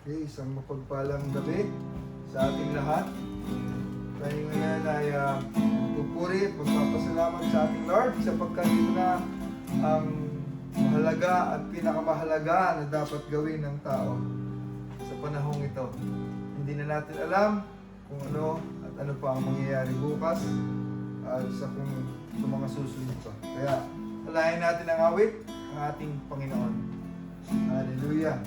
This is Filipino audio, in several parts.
Okay, isang mapagpalang gabi sa ating lahat. Tayo ngayon ay pupuri at magpapasalamat sa ating Lord sapagkat ito na ang mahalaga at pinakamahalaga na dapat gawin ng tao sa panahong ito. Hindi na natin alam kung ano at ano pa ang mangyayari bukas at sa mga susunod pa. Kaya palayan natin ang awit ng ating Panginoon. Hallelujah!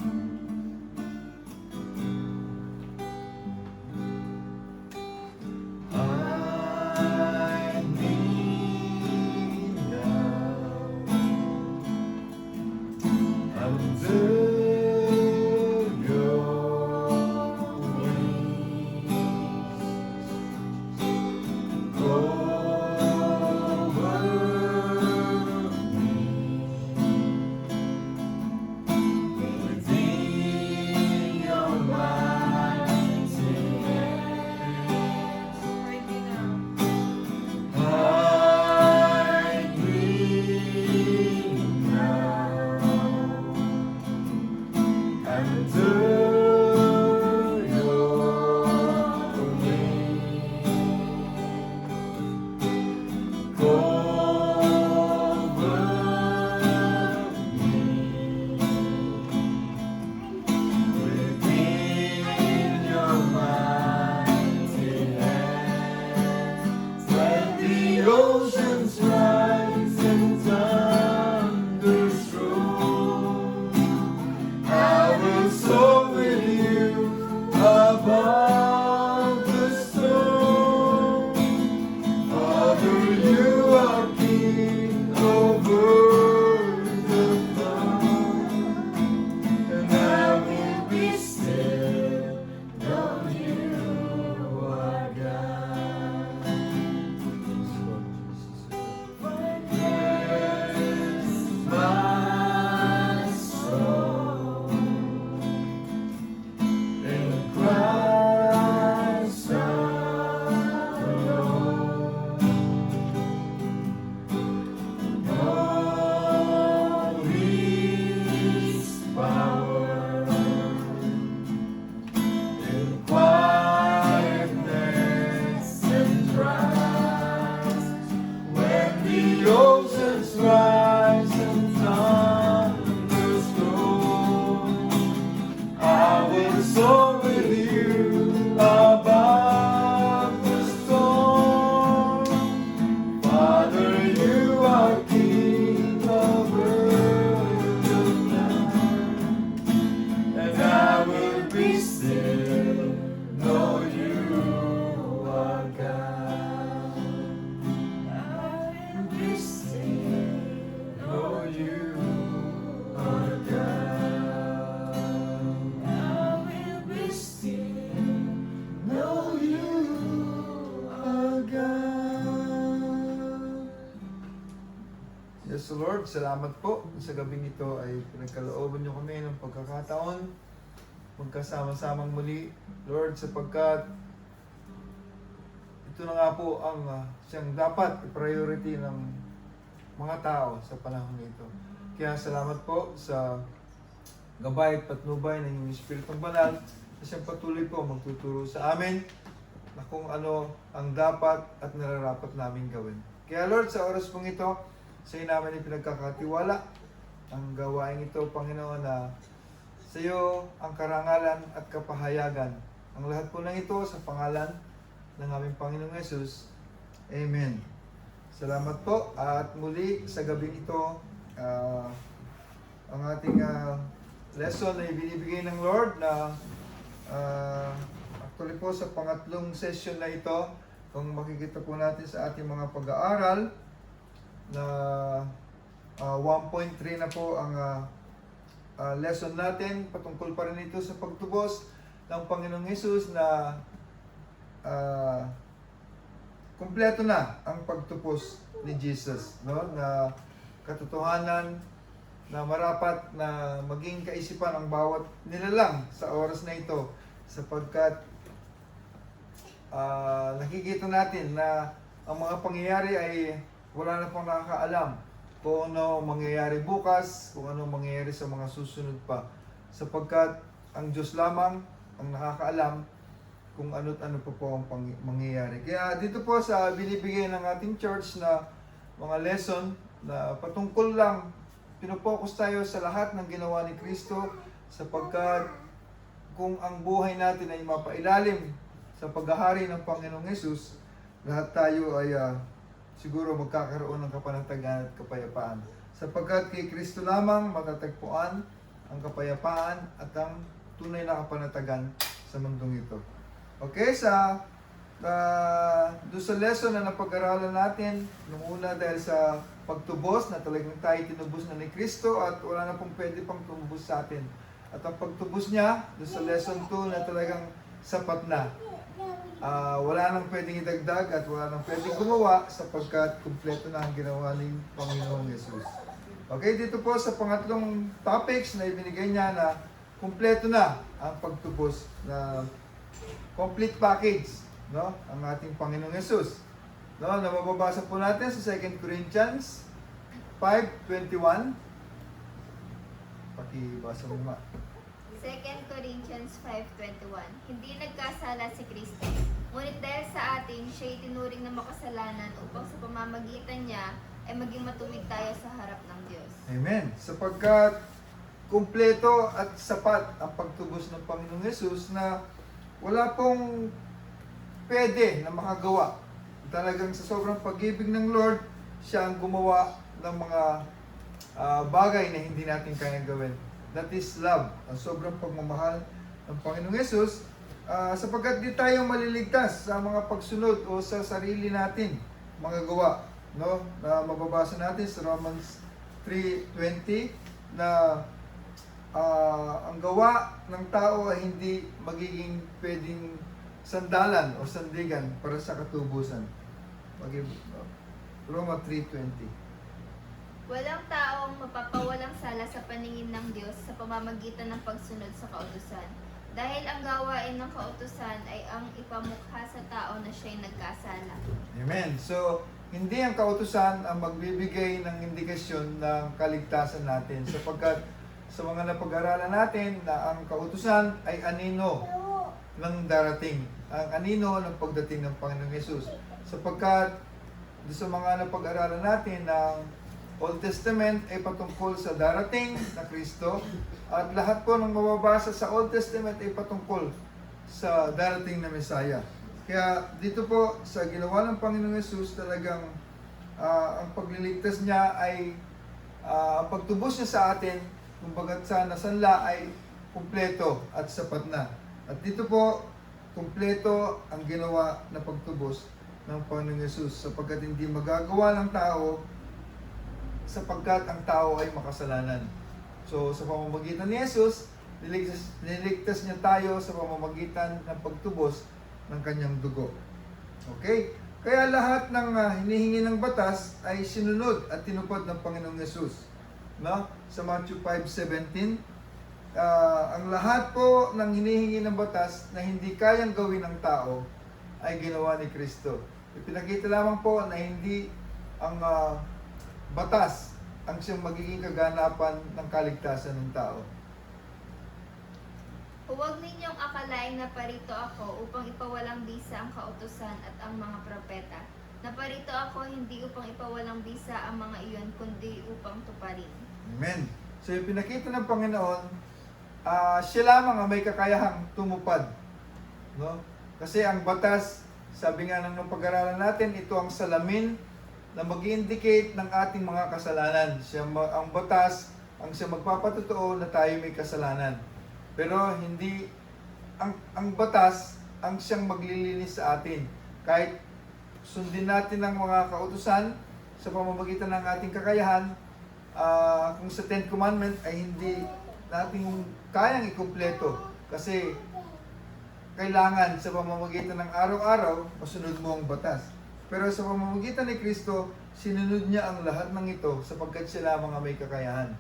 Yes, Lord, salamat po sa gabing ito ay pinagkalooban niyo kami ng pagkakataon magkasama-samang muli, Lord, sapagkat ito na nga po ang siyang dapat i-priority ng mga tao sa panahon nito. Kaya salamat po sa gabay at patnubay ng inyong Espiritong Banal na siyang patuloy po magtuturo sa amin na kung ano ang dapat at nararapat namin gawin. Kaya Lord, sa oras pong ito, sa iyo namin ipinagkakatiwala ang gawain ito, Panginoon, na sa iyo ang karangalan at kapahayagan. Ang lahat po ng ito sa pangalan ng aming Panginoong Yesus. Amen. Salamat po. At muli sa gabing ito, ang ating lesson ay binibigay ng Lord na actually po sa pangatlong session na ito, kung makikita po natin sa ating mga pag-aaral, na 1.3 na po ang lesson natin. Patungkol pa rin ito sa pagtubos ng Panginoong Hesus na kumpleto na ang pagtubos ni Jesus, no? Na katotohanan na marapat na maging kaisipan ang bawat nilalang sa oras na ito, sapagkat nakikita natin na ang mga pangyayari ay wala na pong nakakaalam kung ano mangyayari bukas, kung ano mangyayari sa mga susunod pa. Sapagkat ang Diyos lamang ang nakakaalam kung ano't ano po ang mangyayari. Kaya dito po sa binibigay ng ating church na mga lesson na patungkol lang, pinopokus tayo sa lahat ng ginawa ni Kristo sapagkat kung ang buhay natin ay mapailalim sa paghahari ng Panginoong Hesus, lahat tayo ay siguro magkakaroon ng kapanatagan at kapayapaan. Sapagkat kay Kristo lamang matatagpuan ang kapayapaan at ang tunay na kapanatagan sa mundong ito. Okay, doon sa lesson na napag-aralan natin, nung una dahil sa pagtubos na talagang tayo tinubos na ni Kristo at wala na pong pwede pang tumubos sa atin. At ang pagtubos niya, doon sa lesson 2 na talagang sapat na. Wala nang pwedeng idagdag at wala nang pwedeng gumawa sapagkat kumpleto na ang ginawa ni Panginoong Yesus. Okay, dito po sa pangatlong topics na ibinigay niya na kumpleto na ang pagtubos na complete package, no, ang ating Panginoong Yesus. No, na mababasa po natin sa 2 Corinthians 5:21. Pakibasa mo ma. 2 Corinthians 5:21. Hindi nagkasala si Kristo, ngunit dahil sa atin, siya'y tinuring na makasalanan upang sa pamamagitan niya ay maging matuwid tayo sa harap ng Diyos. Amen. Sapagkat kumpleto at sapat ang pagtubos ng Panginoong Yesus na wala pong pwede na makagawa. Talagang sa sobrang pag-ibig ng Lord, siya ang gumawa ng mga bagay na hindi natin kayang gawin. That is love. Ang sobrang pagmamahal ng Panginoong Yesus sapagkat di tayo maliligtas sa mga pagsunod o sa sarili natin mga gawa, no? Na mababasa natin sa Romans 3:20 na ang gawa ng tao ay hindi magiging pwedeng sandalan o sandigan para sa katubusan. Roma 3:20. Walang taong mapapawalang sala sa paningin ng Diyos sa pamamagitan ng pagsunod sa kautusan. Dahil ang gawain ng kautusan ay ang ipamukha sa tao na siya'y nagkasala. Amen. So, hindi ang kautusan ang magbibigay ng indikasyon ng kaligtasan natin sapagkat sa mga napag-aralan natin na ang kautusan ay anino ng darating. Ang anino ng pagdating ng Panginoong Yesus. Sapagkat sa mga napag-aralan natin ng Old Testament ay patungkol sa darating na Kristo at lahat po ng mababasa sa Old Testament ay patungkol sa darating na Messiah. Kaya dito po sa ginawa ng Panginoong Yesus talagang ang pagliligtas niya ay pagtubos niya sa atin kumbaga sa nasanla ay kumpleto at sapat na. At dito po kumpleto ang ginawa na pagtubos ng Panginoong Yesus sapagkat hindi magagawa ng tao sapagkat ang tao ay makasalanan. So sa pamamagitan ni Jesus, niligtas niya tayo sa pamamagitan ng pagtubos ng kanyang dugo. Okay? Kaya lahat ng hinihingi ng batas ay sinunod at tinupad ng Panginoong Yesus. No? Sa Matthew 5:17, ang lahat po ng hinihingi ng batas na hindi kayang gawin ng tao ay ginawa ni Kristo. Ipinakita lamang po na hindi ang batas ang siyang magiging kaganapan ng kaligtasan ng tao. Huwag ninyong akalaing naparito ako upang ipawalang bisa ang kautusan at ang mga propeta. Naparito ako hindi upang ipawalang bisa ang mga iyon, kundi upang tuparin. Amen. So yung pinakita ng Panginoon, siya lamang ang may kakayahang tumupad. No? Kasi ang batas, sabi nga ng pag-aralan natin, ito ang salamin na mag-indicate ng ating mga kasalanan. Ang batas, ang siya magpapatotoo na tayo may kasalanan. Pero hindi, ang batas, ang siyang maglilinis sa atin. Kahit sundin natin ang mga kautusan sa pamamagitan ng ating kakayahan, kung sa Ten Commandment ay hindi natin kayang ikumpleto. Kasi kailangan sa pamamagitan ng araw-araw, masunod mo ang batas. Pero sa pamamagitan ni Kristo, sinunod niya ang lahat ng ito sapagkat siya lamang ang may kakayahan.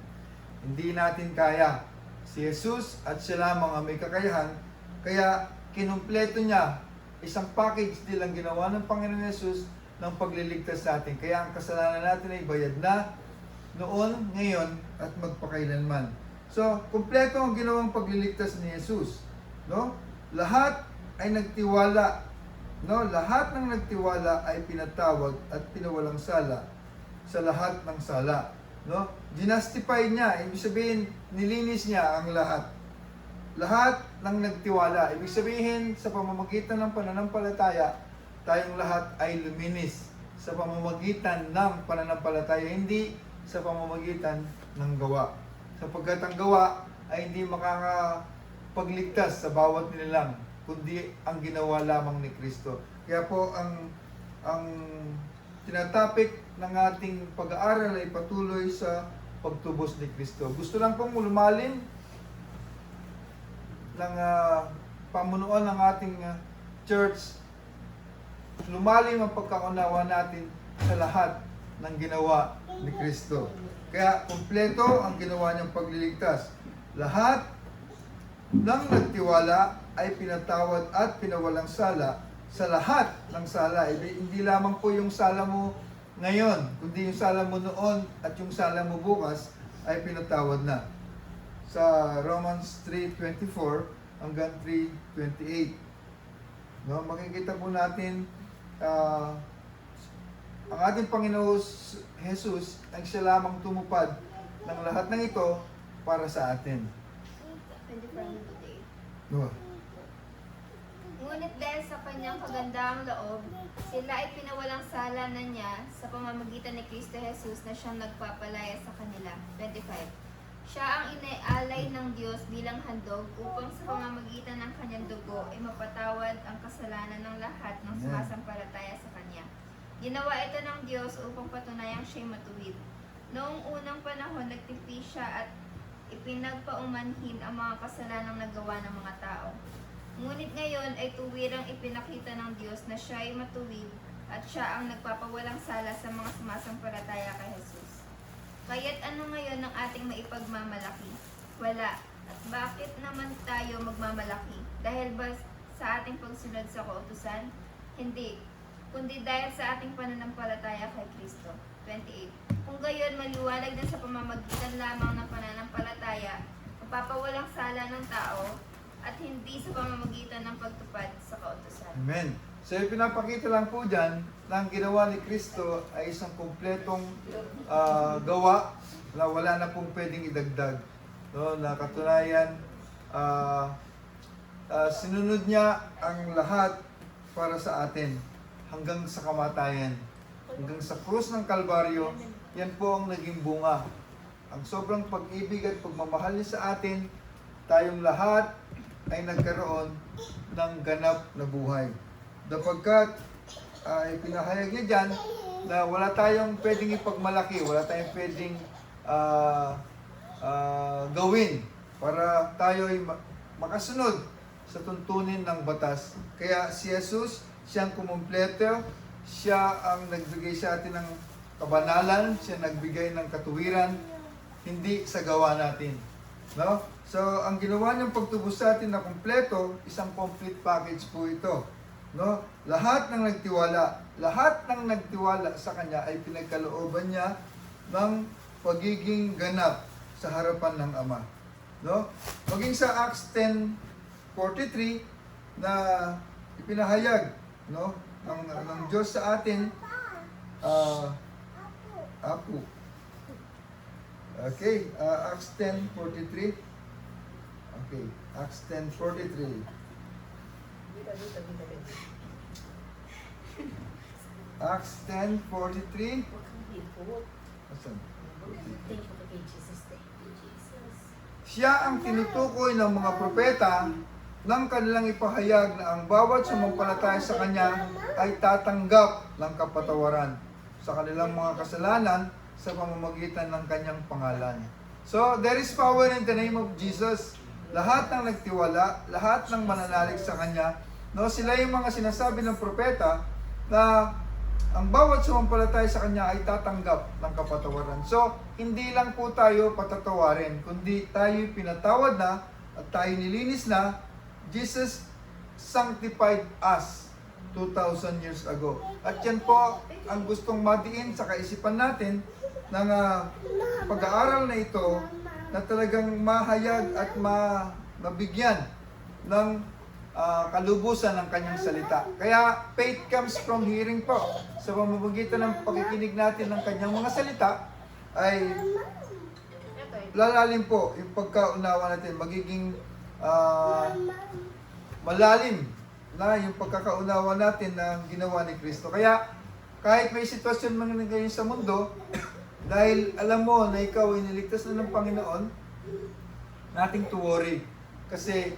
Hindi natin kaya. Si Jesus at siya lamang ang may kakayahan. Kaya kinumpleto niya, isang package din ang ginawa ng Panginoon Jesus ng pagliligtas sa atin. Kaya ang kasalanan natin ay bayad na noon, ngayon, at magpakailanman. So, kumpleto ang ginawang pagliligtas ni Jesus. No? Lahat ay nagtiwala. No? Lahat ng nagtiwala ay pinatawad at pinawalang sala sa lahat ng sala. No? Ginastify niya, ibig sabihin, nilinis niya ang lahat. Lahat ng nagtiwala. Ibig sabihin, sa pamamagitan ng pananampalataya, tayong lahat ay luminis. Sa pamamagitan ng pananampalataya, hindi sa pamamagitan ng gawa. Sapagkat ang gawa ay hindi makakapagligtas sa bawat nilalang, kundi ang ginawa lamang ni Kristo. Kaya po, ang tinatapik ng ating pag-aaral ay patuloy sa pagtubos ni Kristo. Gusto lang pong lumalim ng pamunuan ng ating church, lumalim ang pagkaunawa natin sa lahat ng ginawa ni Kristo. Kaya kumpleto ang ginawa niyang pagliligtas. Lahat ng nagtiwala ay pinatawad at pinawalang sala sa lahat ng sala. Hindi lamang po yung sala mo ngayon, kundi yung sala mo noon at yung sala mo bukas ay pinatawad na. Sa Romans 3:24 hanggang 3:28. No, makikita po natin ang ating Panginoon Jesus ay siya lamang tumupad ng lahat ng ito para sa atin. 24 No. Ngunit dahil sa kanyang kagandahang loob, sila ay pinawalang sala na niya sa pamamagitan ni Kristo Jesus na siyang nagpapalaya sa kanila. 25. Siya ang inaalay ng Diyos bilang handog upang sa pamamagitan ng kanyang dugo ay mapatawad ang kasalanan ng lahat ng sumasampalataya sa kanya. Ginawa ito ng Diyos upang patunayang siya'y matuwid. Noong unang panahon, nagtipi siya at ipinagpaumanhin ang mga kasalanang nagawa ng mga tao. Ngunit ngayon ay tuwirang ipinakita ng Diyos na siya ay matuwid at siya ang nagpapawalang sala sa mga sumasampalataya kay Jesus. Kaya't ano ngayon ang ating maipagmamalaki? Wala. At bakit naman tayo magmamalaki? Dahil ba sa ating pagsunod sa kautusan? Hindi. Kundi dahil sa ating pananampalataya kay Kristo. 28. Kung gayon, maliwanag na sa pamamagitan lamang ng pananampalataya, mapapawalang sala ng tao at hindi sa pamamagitan ng pagtupad sa kautusan. Amen. So, pinapakita lang po dyan na ang ginawa ni Kristo ay isang kumpletong gawa na wala na pong pwedeng idagdag. No, na katunayan, sinunod niya ang lahat para sa atin hanggang sa kamatayan. Hanggang sa krus ng Kalbaryo, yan po ang naging bunga. Ang sobrang pag-ibig at pagmamahal niya sa atin, tayong lahat ay nagkaroon ng ganap na buhay. Dapagkat pinahayag niya dyan na wala tayong pwedeng ipagmalaki, wala tayong pwedeng gawin para tayo ay makasunod sa tuntunin ng batas. Kaya si Jesus, siyang kumumpleto, siya ang nagbigay sa atin ng kabanalan, siya nagbigay ng katuwiran, hindi sa gawa natin. No? So, ang ginawa niyang pagtubos sa atin na kumpleto, isang complete package po ito. No? Lahat ng nagtiwala sa Kanya ay pinagkalooban niya ng pagiging ganap sa harapan ng Ama. No? Maging sa Acts 10:43 na ipinahayag, no, ng Diyos sa atin, Apo. Okay, Acts 10:43. Okay, Acts 10:43. Acts 10:43. Asan? Siya ang tinutukoy ng mga propeta ng kanilang ipahayag na ang bawat sumampalataya sa Kanya ay tatanggap ng kapatawaran sa kanilang mga kasalanan sa pamamagitan ng Kanyang pangalan. So, there is power in the name of Jesus. Lahat ng nagtiwala, lahat ng mananalig sa Kanya, no, sila yung mga sinasabi ng propeta na ang bawat sumampalataya sa Kanya ay tatanggap ng kapatawaran. So, hindi lang po tayo patatawarin, kundi tayo pinatawad na at tayo nilinis na. Jesus sanctified us 2,000 years ago. At yan po ang gustong madiin sa kaisipan natin ng pag-aaral na ito na talagang mahayag at mabigyan ng kalubusan ng kanyang salita. Kaya faith comes from hearing po. Sa pamamagitan ng pakikinig natin ng kanyang mga salita, ay lalalim po yung pagkaunawa natin. Magiging malalim na yung pagkakaunawa natin na ginawa ni Kristo. Kaya kahit may sitwasyon man ngayon sa mundo, dahil alam mo na ikaw ay niligtas na ng Panginoon, nothing to worry. Kasi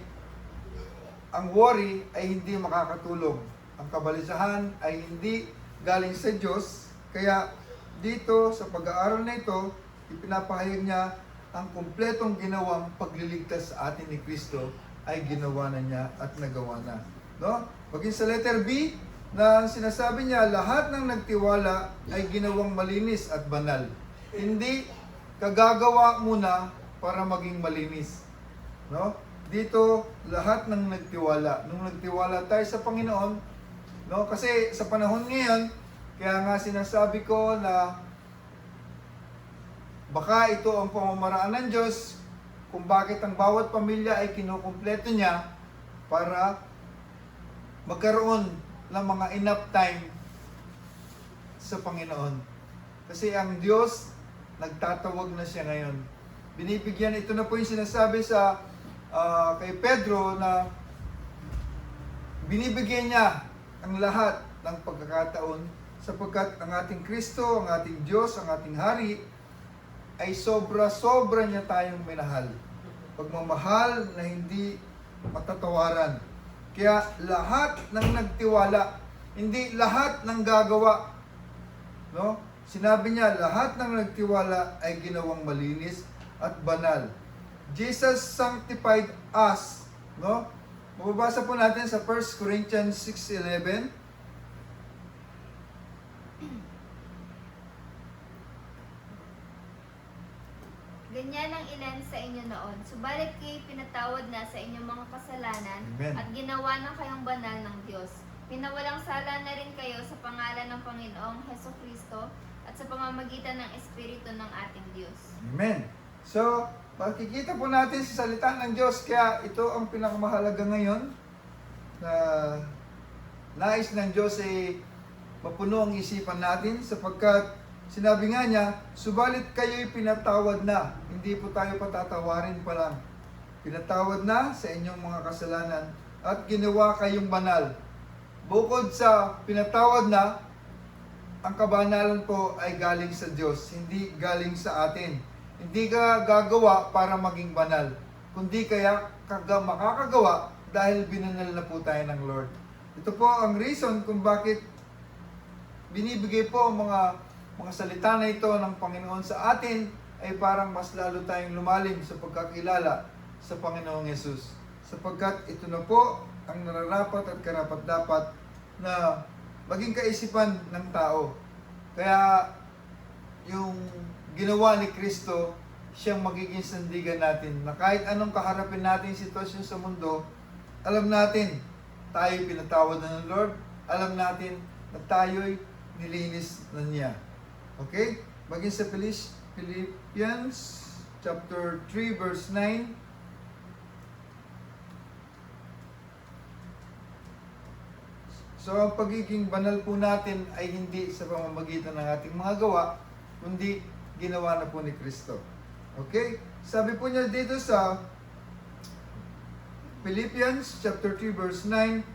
ang worry ay hindi makakatulong. Ang kabalisahan ay hindi galing sa Diyos. Kaya dito sa pag-aaral na ito, ipinapahayag niya ang kumpletong ginawang pagliligtas sa atin ni Kristo ay ginawa na niya at nagawa na. No? Maging sa letter B, na sinasabi niya, lahat ng nagtiwala ay ginawang malinis at banal. Hindi kagagawa muna para maging malinis. No? Dito, lahat ng nagtiwala. Nung nagtiwala tayo sa Panginoon, no? Kasi sa panahon ngayon, kaya nga sinasabi ko na baka ito ang pamamaraan ng Diyos kung bakit ang bawat pamilya ay kinukumpleto niya para magkaroon ng mga enough time sa Panginoon. Kasi ang Diyos, nagtatawag na siya ngayon. Binibigyan, ito na po yung sinasabi sa kay Pedro na binibigyan niya ang lahat ng pagkakataon sapagkat ang ating Kristo, ang ating Diyos, ang ating Hari ay sobra-sobra niya tayong minahal. Pagmamahal na hindi matatawaran. Kaya lahat ng nagtiwala, hindi lahat ng gagawa. No? Sinabi niya, lahat ng nagtiwala ay ginawang malinis at banal. Jesus sanctified us. No? Mababasa po natin sa 1 Corinthians 6:11. Ganyan ang ilan sa inyo noon. Subalit kayo'y pinatawad na sa inyong mga kasalanan. Amen. At ginawa na kayong banal ng Diyos. Pinawalang sala na rin kayo sa pangalan ng Panginoong Hesus Kristo at sa pamamagitan ng Espiritu ng ating Diyos. Amen. So, makikita po natin sa salita ng Diyos, kaya ito ang pinakamahalaga ngayon na nais ng Diyos ay mapuno ang isipan natin sapagkat sinabi nga niya, subalit kayo'y pinatawad na. Hindi po tayo patatawarin pa lang. Pinatawad na sa inyong mga kasalanan at ginawa kayong banal. Bukod sa pinatawad na, ang kabanalan po ay galing sa Diyos, hindi galing sa atin. Hindi ka gagawa para maging banal, kundi kaya makakagawa dahil binanal na po tayo ng Lord. Ito po ang reason kung bakit binibigay po ang mga salita na ito ng Panginoon sa atin ay parang mas lalo tayong lumalim sa pagkakilala sa Panginoong Yesus. Sapagkat ito na po ang nararapat at karapat-dapat na maging kaisipan ng tao. Kaya yung ginawa ni Kristo, siyang magiging sandigan natin na kahit anong kaharapin natin sitwasyon sa mundo, alam natin tayo pinatawad na ng Lord, alam natin na tayo'y nilinis na niya. Okay? Maging sa Philippians chapter 3 verse 9. So ang pagiging banal po natin ay hindi sa pamamagitan ng ating mga gawa, kundi ginawa na po ni Kristo. Okay? Sabi po niya dito sa Philippians chapter 3 verse 9,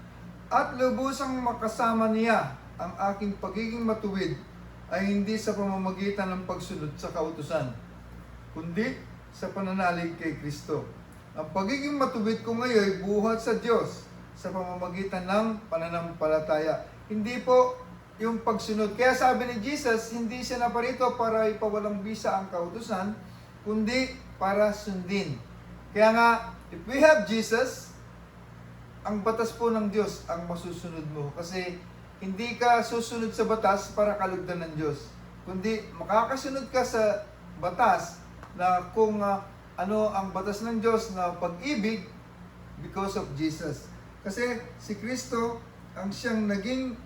at lubusang makasama niya ang aking pagiging matuwid ay hindi sa pamamagitan ng pagsunod sa kautusan, kundi sa pananalig kay Kristo. Ang pagiging matuwid ko ngayon ay buhat sa Diyos sa pamamagitan ng pananampalataya. Hindi po yung pagsunod. Kaya sabi ni Jesus, hindi siya naparito para ipawalang bisa ang kautusan, kundi para sundin. Kaya nga, if we have Jesus, ang batas po ng Diyos ang masusunod mo. Kasi hindi ka susunod sa batas para kalugdan ng Diyos. Kundi makakasunod ka sa batas na kung ano ang batas ng Diyos na pag-ibig because of Jesus. Kasi si Kristo ang siyang naging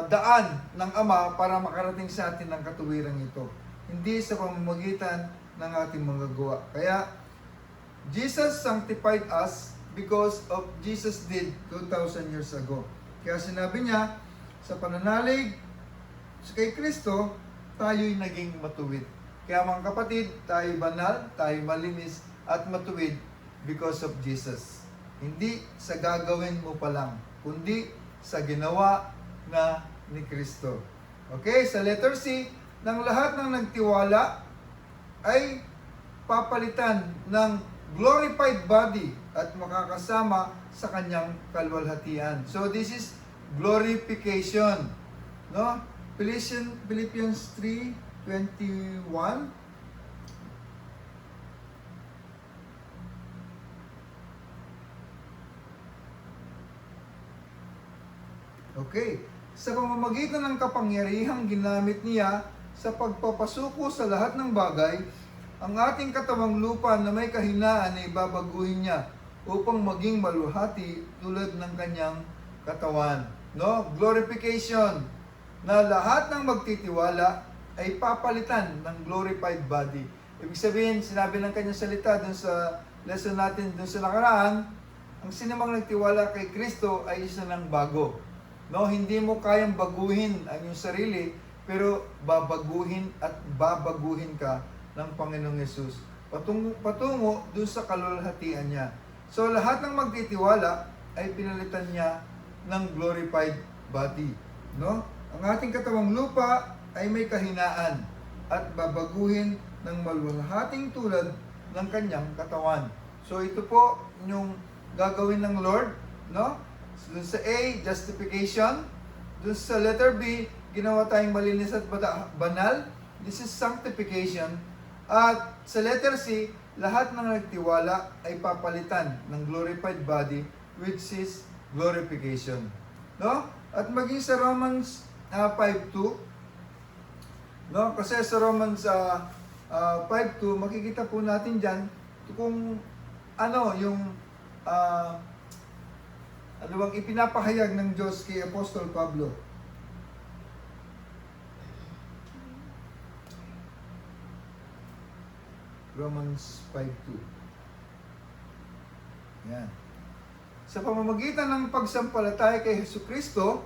daan ng Ama para makarating sa atin ng katuwirang ito. Hindi sa pamamagitan ng ating mga gawa. Kaya, Jesus sanctified us because of Jesus did 2,000 years ago. Kaya sinabi niya, sa pananalig kay Kristo, tayo'y naging matuwid. Kaya mga kapatid, tayo banal, tayo malinis at matuwid because of Jesus. Hindi sa gagawin mo pa lang, kundi sa ginawa na ni Kristo. Okay, sa letter C, ng lahat ng nagtiwala ay papalitan ng glorified body at makakasama sa kanyang kalwalhatian. So this is glorification. No? Philippians 3:21. Okay. Sa pamamagitan ng kapangyarihang ginamit niya sa pagpapasuko sa lahat ng bagay, ang ating katawang lupa na may kahinaan ay babaguhin niya upang maging maluhati tulad ng kanyang katawan. No? Glorification na lahat ng magtitiwala ay papalitan ng glorified body. Ibig sabihin, sinabi ng kanyang salita dun sa lesson natin dun sa nakaraan, ang sinamang nagtiwala kay Kristo ay isa ng bago. No, hindi mo kayang baguhin ang iyong sarili, pero babaguhin at babaguhin ka ng Panginoong Yesus. Patungo dun sa kalwalhatian niya. So lahat ng magtitiwala ay pinalitan niya ng glorified body. No? Ang ating katawang lupa ay may kahinaan at babaguhin ng maluwalhating tulad ng kanyang katawan. So ito po yung gagawin ng Lord, no? Dun sa A, justification. Dun sa letter B, ginawa tayong malinis at banal. This is sanctification. At sa letter C, lahat ng nagtiwala ay papalitan ng glorified body, which is glorification. No? At maging sa Romans 5:2, no? Kasi sa Romans 5:2, makikita po natin dyan kung ano yung ano bang ipinapahayag ng Diyos kay Apostol Pablo. Romans 5:2. Yan. Sa pamamagitan ng pagsampalataya kay Jesucristo,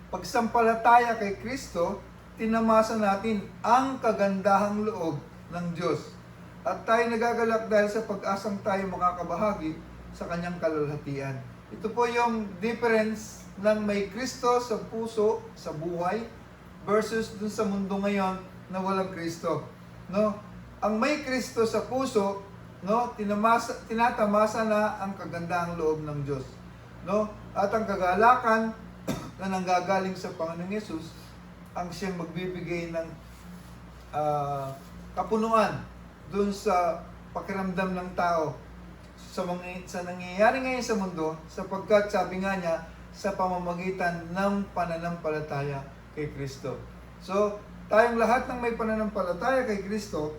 pagsampalataya kay Kristo, tinamasa natin ang kagandahang loob ng Diyos. At tayo nagagalak dahil sa pag-asang tayo makakabahagi sa kanyang kalwalhatian. Ito po yung difference ng may Kristo sa puso, sa buhay, versus dun sa mundo ngayon na walang Kristo. No? Ang may Kristo sa puso, no, tinatamasa na ang kagandahang loob ng Diyos. No? At ang kagalakan na nanggagaling sa Panginoong Yesus, ang siyang magbibigay ng kapunuan dun sa pakiramdam ng tao sa nangyayari ngayon sa mundo, sapagkat sabi nga niya, sa pamamagitan ng pananampalataya kay Kristo. So, tayong lahat ng may pananampalataya kay Kristo,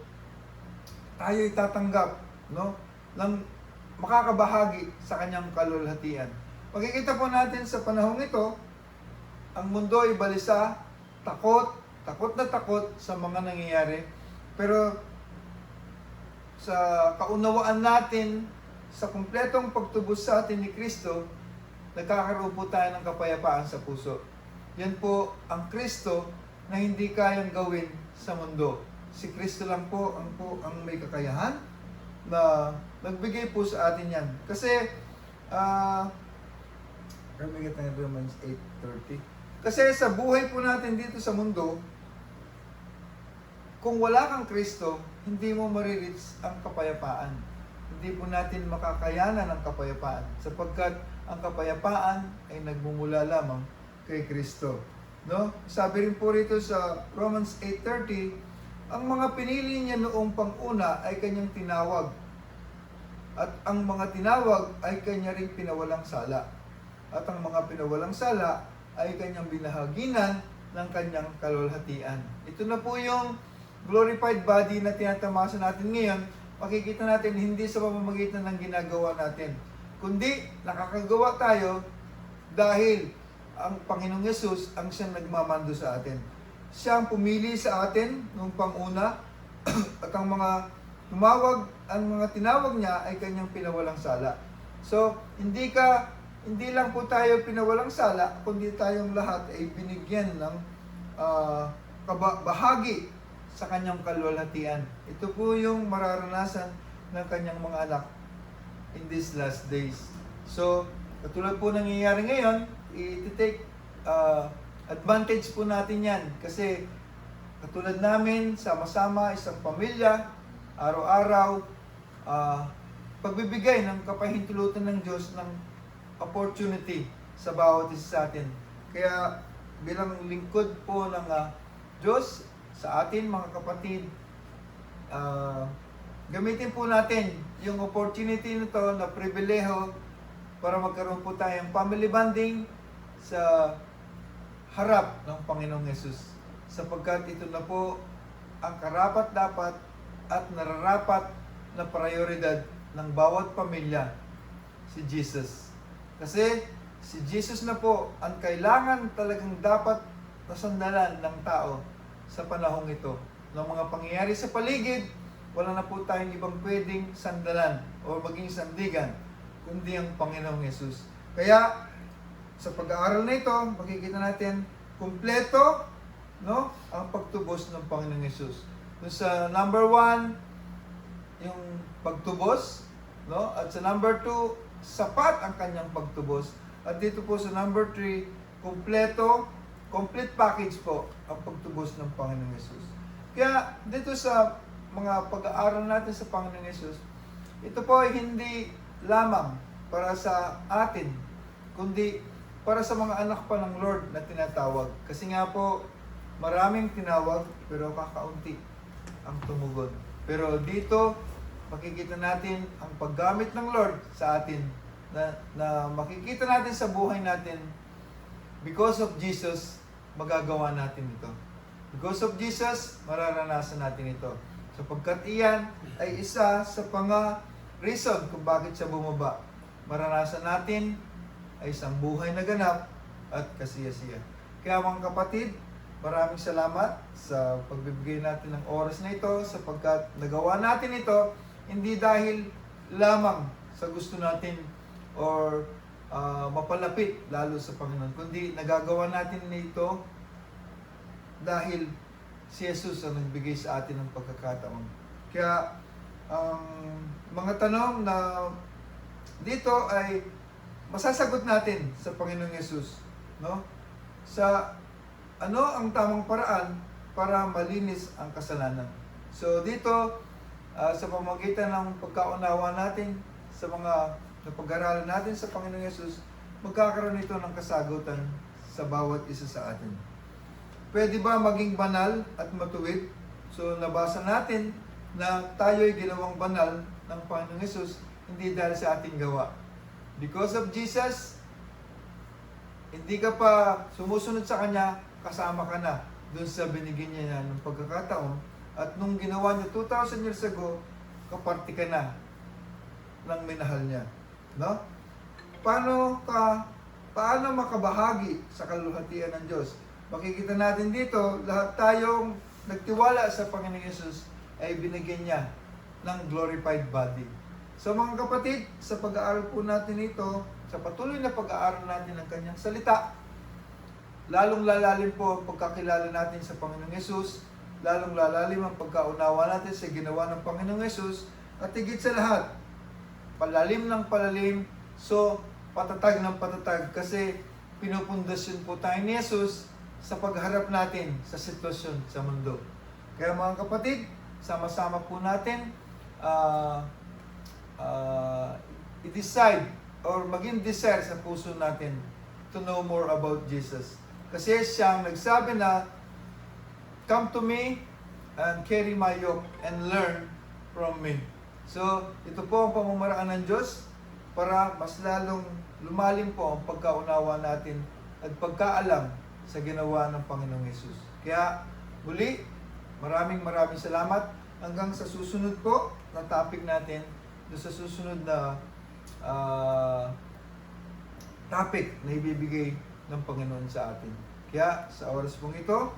tayo itatanggap, no, ng makakabahagi sa kanyang kalwalhatian. Makikita po natin sa panahong ito, ang mundo ay balisa, takot na takot sa mga nangyayari. Pero sa kaunawaan natin, sa kumpletong pagtubos sa atin ni Kristo, nagkakaroon po tayo ng kapayapaan sa puso. Yan po ang Kristo na hindi kayang gawin sa mundo. Si Kristo lang po ang may kakayahan na nagbigay po sa atin yan. Kasi, Romans 8:30. Kasi sa buhay po natin dito sa mundo, kung wala kang Kristo, hindi mo marireach ang kapayapaan. Hindi po natin makakayanan ang kapayapaan sapagkat ang kapayapaan ay nagmumula lamang kay Kristo. No? Sabi rin po rito sa Romans 8:30, ang mga pinili niya noong panguna ay kanyang tinawag. At ang mga tinawag ay kanya ring pinawalang sala. At ang mga pinawalang sala ay kanyang binahaginan ng kanyang kalwalhatian. Ito na po yung glorified body na tinatamasa natin ngayon. Makikita natin hindi sa pamamagitan ng ginagawa natin, kundi nakakagawa tayo dahil ang Panginoong Yesus ang siyang nagmamando sa atin. Siya ang pumili sa atin nung panguna At ang mga tinawag niya ay kanyang pinawalang sala. So, hindi lang po tayo pinawalang sala, kundi tayong lahat ay binigyan ng bahagi sa kanyang kalwalhatian. Ito po yung mararanasan ng kanyang mga anak in these last days. So, katulad po nangyayari ngayon, i-take advantage po natin yan. Kasi katulad namin, sama-sama, isang pamilya, araw-araw, pagbibigay ng kapahintulutan ng Diyos ng opportunity sa bawat isa sa atin. Kaya bilang lingkod po ng Diyos sa atin, mga kapatid, gamitin po natin yung opportunity nito na pribileho para magkaroon po tayong family bonding sa harap ng Panginoong Yesus. Sapagkat ito na po ang karapat-dapat at nararapat na prioridad ng bawat pamilya, si Jesus. Kasi si Jesus na po ang kailangan talagang dapat nasandalan ng tao sa panahong ito. Ng mga pangyayari sa paligid, wala na po tayong ibang pwedeng sandalan o maging sandigan, kundi ang Panginoong Yesus. Kaya, sa pag-aaral na ito, makikita natin kumpleto, no, ang pagtubos ng Panginoong Yesus. Sa number 1, yung pagtubos, no? At sa number 2, sapat ang kanyang pagtubos. At dito po sa number 3, complete package po ang pagtubos ng Panginoong Yesus. Kaya dito sa mga pag-aaral natin sa Panginoong Yesus, ito po ay hindi lamang para sa atin, kundi para sa mga anak pa ng Lord na tinatawag. Kasi nga po, maraming tinawag, pero kakaunti ang tumugon. Pero dito, makikita natin ang paggamit ng Lord sa atin, na makikita natin sa buhay natin, because of Jesus, magagawa natin ito. Because of Jesus, mararanasan natin ito. Sapagkat iyan ay isa sa reason kung bakit siya bumaba. Maranasan natin ay isang buhay na ganap at kasiyasiya. Kaya mga kapatid, maraming salamat sa pagbibigay natin ng oras na ito, sapagkat nagawa natin ito hindi dahil lamang sa gusto natin or mapalapit lalo sa Panginoon, kundi nagagawa natin ito dahil si Jesus ang nagbigay sa atin ng pagkakataon. Kaya ang mga tanong na dito ay masasagot natin sa Panginoong Yesus, no? Sa ano ang tamang paraan para malinis ang kasalanan. So dito, sa pamamagitan ng pagkaunawa natin sa mga napag-aralan natin sa Panginoong Yesus, magkakaroon ito ng kasagutan sa bawat isa sa atin. Pwede ba maging banal at matuwid? So nabasa natin na tayo'y ginawang banal ng Panginoong Yesus, hindi dahil sa ating gawa. Because of Jesus, hindi ka pa sumusunod sa Kanya, kasama ka na doon sa binigyan niya ng pagkakataon. At nung ginawa niya 2,000 years ago, kaparti ka na ng minahal niya. No? Paano makabahagi sa kaluwalhatian ng Diyos? Makikita natin dito, lahat tayong nagtiwala sa Panginoong Yesus ay binigyan niya ng glorified body. So mga kapatid, sa pag-aaral po natin ito, sa patuloy na pag-aaral natin ng Kanyang salita, lalong lalalim po ang pagkakilala natin sa Panginoong Yesus, lalong lalalim ang pagkaunawa natin sa ginawa ng Panginoong Yesus, at higit sa lahat, palalim ng palalim, so patatag ng patatag, kasi pinupundasyon po tayo ni Jesus sa pagharap natin sa sitwasyon sa mundo. Kaya mga kapatid, sama-sama po natin i-decide or maging desire sa puso natin to know more about Jesus. Kasi siyang nagsabi na, "Come to me and carry my yoke and learn from me." So, ito po ang pamamaraan ng Diyos para mas lalong lumalim po ang pagkaunawa natin at pagkaalam sa ginawa ng Panginoong Yesus. Kaya, muli, maraming salamat. Hanggang sa susunod po na topic natin, sa susunod na topic na ibibigay ng Panginoon sa atin. Kaya, sa oras pong ito,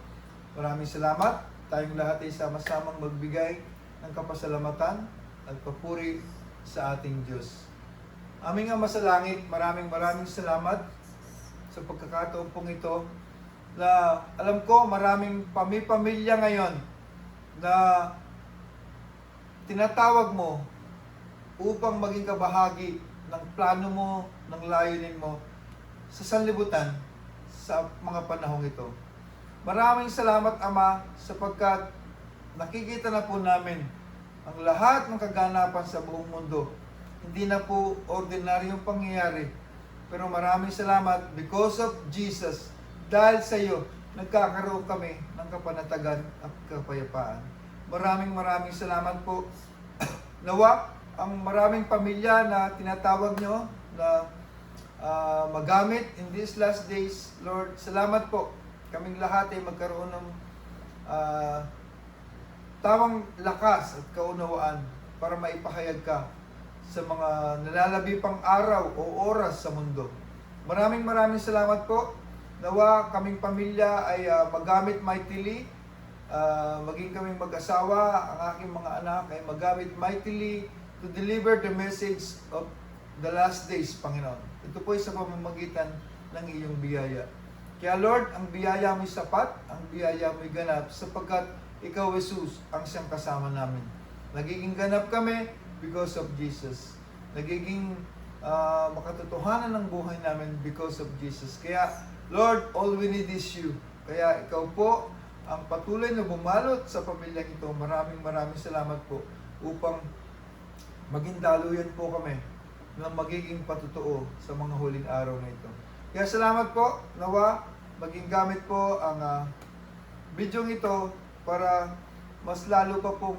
maraming salamat. tayong lahat ay sama-samang magbigay ng kapasalamatan at papuri sa ating Diyos. Aming Ama sa Langit, maraming salamat sa pagkakataon pong ito na alam ko maraming pamilya ngayon na tinatawag mo upang maging kabahagi ng plano mo, ng layunin mo sa sanlibutan sa mga panahong ito. Maraming salamat, Ama, sapagkat nakikita na po namin ang lahat ng kaganapan sa buong mundo. Hindi na po ordinaryong pangyayari. Pero maraming salamat because of Jesus. Dahil sa iyo, nagkakaroon kami ng kapanatagan at kapayapaan. Maraming salamat po. Nawa, ang maraming pamilya na tinatawag nyo na magamit in these last days, Lord, salamat po. Kaming lahat ay magkaroon ng tamang lakas at kaunawaan para maipahayag ka sa mga nalalabi pang araw o oras sa mundo. Maraming salamat po. Nawa kaming pamilya ay magamit mightily, maging kaming mag-asawa, ang aking mga anak ay magamit mightily to deliver the message of the last days, Panginoon. Ito po ay sa pamamagitan ng iyong biyaya. Kaya Lord, ang biyaya mo'y sapat, ang biyaya mo'y ganap, sapagkat Ikaw, Jesus, ang siyang kasama namin. Nagiging ganap kami because of Jesus. Nagiging makatotohanan ng buhay namin because of Jesus. Kaya, Lord, all we need is you. Kaya Ikaw po ang patuloy na bumalot sa pamilyang ito. Maraming salamat po upang maging daluyan po kami ng magiging patutuo sa mga huling araw na ito. Kaya salamat po, nawa, maging gamit po ang bidyong ito para mas lalo pa po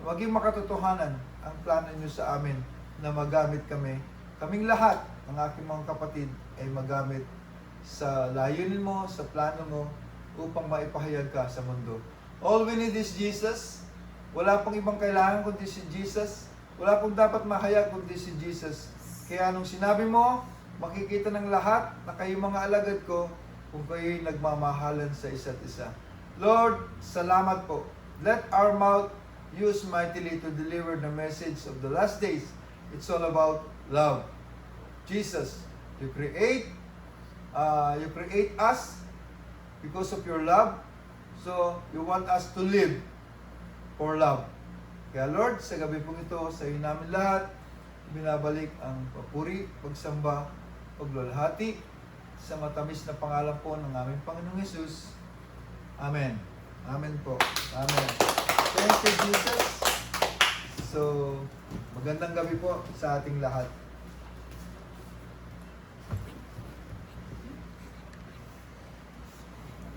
maging makatotohanan ang plano niyo sa amin na magamit kaming lahat, ng aking mga kapatid, ay magamit sa layunin mo, sa plano mo, upang maipahayag ka sa mundo. All we need is Jesus. Wala pong ibang kailangan kundi si Jesus. Wala pong dapat mahayag kundi si Jesus. Kaya nung sinabi mo, makikita ng lahat na kayo mga alagad ko kung kayo'y nagmamahalan sa isa't isa. Lord, salamat po. Let our mouth use mightily to deliver the message of the last days. It's all about love. Jesus, you create us because of your love. So, you want us to live for love. Kaya Lord, sa gabi pong ito, sa iyo namin lahat, binabalik ang papuri, pagsamba, paglalahati sa matamis na pangalan po ng aming Panginoong Jesus. Amen. Amen po. Amen. Thank you, Jesus. So, magandang gabi po sa ating lahat.